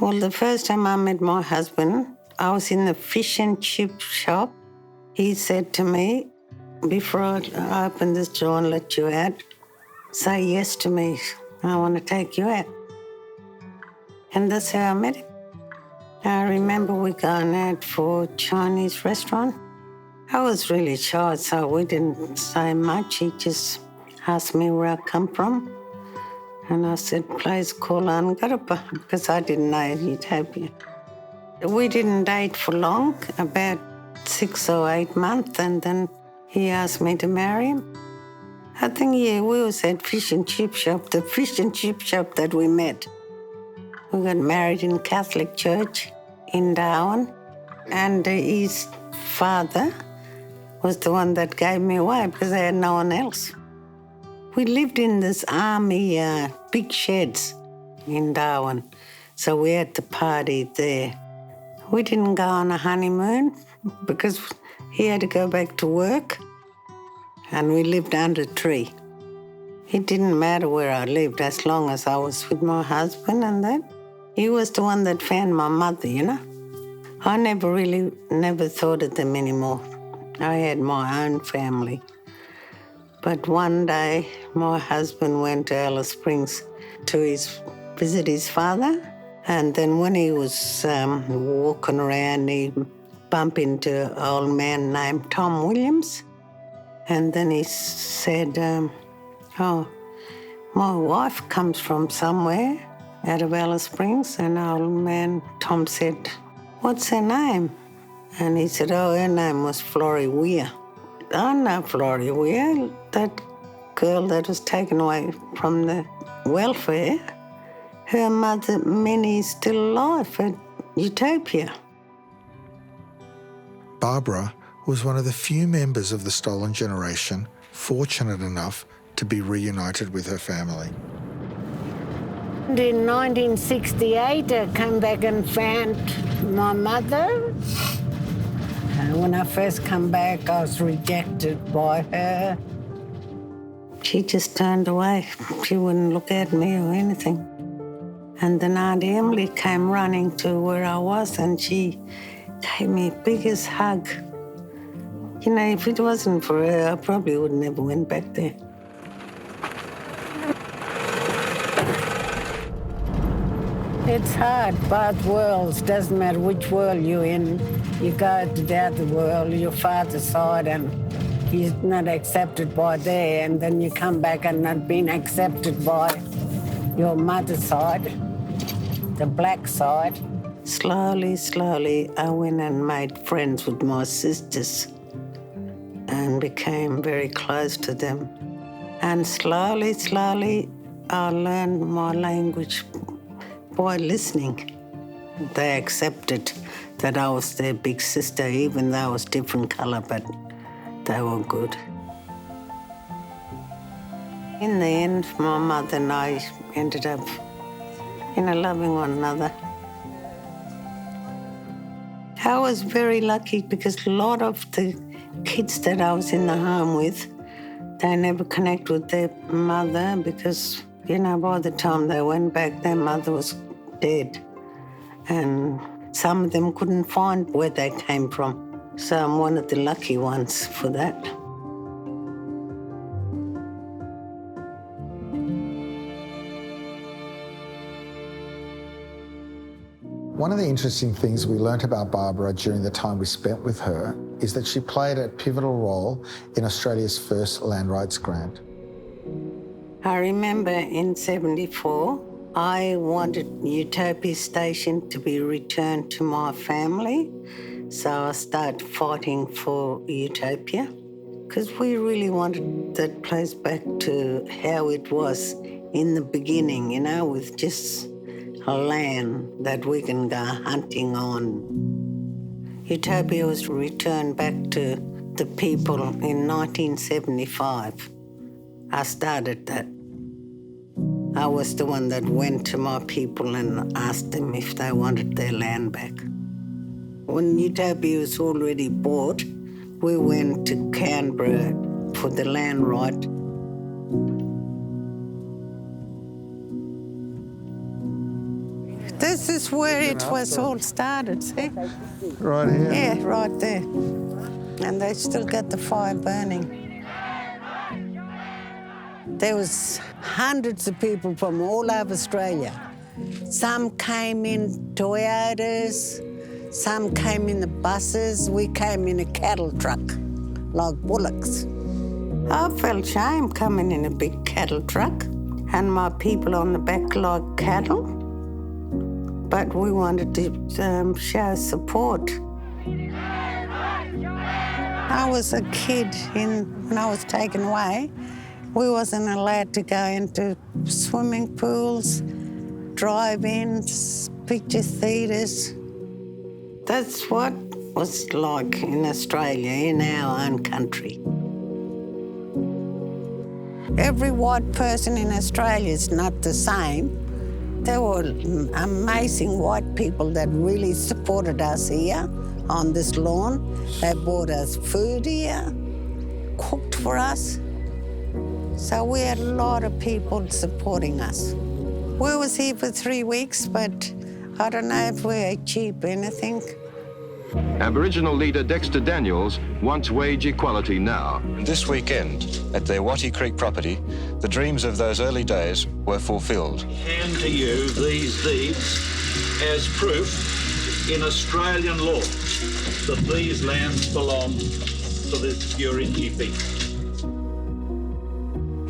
Well, the first time I met my husband, I was in the fish and chip shop. He said to me, before I open this door and let you out, say yes to me. I want to take you out. And that's how I met him. I remember we going out for Chinese restaurant. I was really shy, so we didn't say much. He just asked me where I come from. And I said, place called Angarapa, because I didn't know Utopia. We didn't date for long, about 6 or 8 months, and then he asked me to marry him. I think, we was at fish and chip shop, the fish and chip shop that we met. We got married in Catholic church in Darwin, and his father was the one that gave me away because I had no one else. We lived in this army big sheds in Darwin, so we had the party there. We didn't go on a honeymoon because he had to go back to work, and we lived under a tree. It didn't matter where I lived as long as I was with my husband and that. He was the one that found my mother, I never thought of them anymore. I had my own family. But one day, my husband went to Alice Springs to visit his father. And then when he was walking around, he bumped into an old man named Tom Williams. And then he said, my wife comes from somewhere out of Alice Springs. And old man Tom said, what's her name? And he said, her name was Barbara Weir. I know Barbara Weir, that girl that was taken away from the welfare. Her mother, Minnie, is still alive at Utopia. Barbara was one of the few members of the stolen generation fortunate enough to be reunited with her family. In 1968, I came back and found my mother. And when I first come back, I was rejected by her. She just turned away. She wouldn't look at me or anything. And then Auntie Emily came running to where I was, and she gave me the biggest hug. If it wasn't for her, I probably would never went back there. It's hard, both worlds. Doesn't matter which world you're in. You go to the other world, your father's side, and he's not accepted by there, and then you come back and not being accepted by your mother's side, the black side. Slowly, I went and made friends with my sisters and became very close to them. And slowly, I learned my language by listening. They accepted that I was their big sister, even though I was different colour, but they were good. In the end, my mother and I ended up, loving one another. I was very lucky because a lot of the kids that I was in the home with, they never connect with their mother because, by the time they went back, their mother was dead. And some of them couldn't find where they came from. So I'm one of the lucky ones for that. One of the interesting things we learnt about Barbara during the time we spent with her is that she played a pivotal role in Australia's first land rights grant. I remember in 1974, I wanted Utopia Station to be returned to my family, so I started fighting for Utopia because we really wanted that place back to how it was in the beginning, with just a land that we can go hunting on. Utopia was returned back to the people in 1975. I started that. I was the one that went to my people and asked them if they wanted their land back. When Utopia was already bought, we went to Canberra for the land right. This is where it was all started, see? Right here? Yeah, right there. And they still got the fire burning. There was hundreds of people from all over Australia. Some came in Toyotas, some came in the buses, we came in a cattle truck, like bullocks. I felt shame coming in a big cattle truck and my people on the back like cattle, but we wanted to show support. I was a kid when I was taken away. We wasn't allowed to go into swimming pools, drive-ins, picture theatres. That's what it was like in Australia, in our own country. Every white person in Australia is not the same. There were amazing white people that really supported us here on this lawn. They bought us food here, cooked for us. So we had a lot of people supporting us. We was here for 3 weeks, but I don't know if we achieved anything. Aboriginal leader Dexter Daniels wants wage equality now. This weekend, at their Wattie Creek property, the dreams of those early days were fulfilled. Hand to you these deeds as proof in Australian law that these lands belong to the Gurindji people.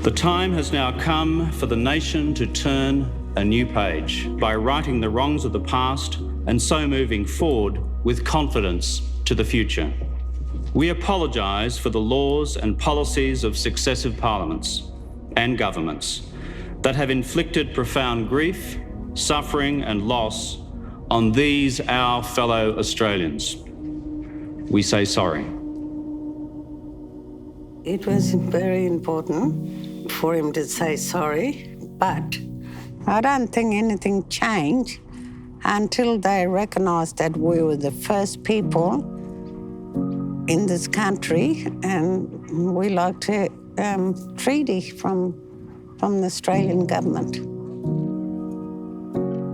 The time has now come for the nation to turn a new page by righting the wrongs of the past and so moving forward with confidence to the future. We apologise for the laws and policies of successive parliaments and governments that have inflicted profound grief, suffering and loss on these our fellow Australians. We say sorry. It was very important for him to say sorry, but I don't think anything changed until they recognised that we were the first people in this country and we liked a treaty from the Australian government.